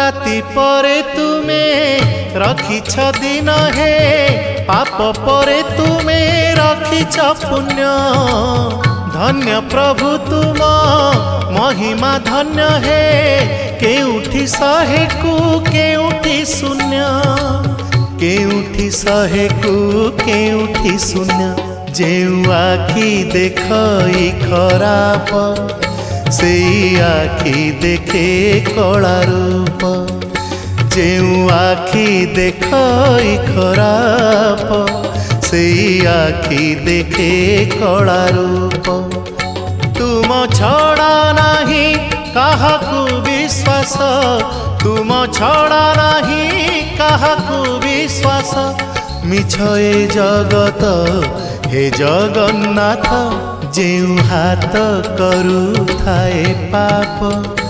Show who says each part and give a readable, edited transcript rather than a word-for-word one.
Speaker 1: राति परे तुमे रखिछ दिन हे पाप परे तुमे रखिछ पुण्य धन्य प्रभु तुम महिमा धन्य हे केउठी शहे को केउठी शून्य केउठी शहे को केउठी शून्य जेउ आखि देखई खराप से आखि देखे कला रूप जेउ आखि देखई खराप से आखि देखे कला रूप तुम छड़ा नहीं काहाकू विश्वास तुम छड़ा नहीं काहाकू विश्वास मिछ ए जगत हे जगन्नाथ जेउ हाथ करू थाए पाप।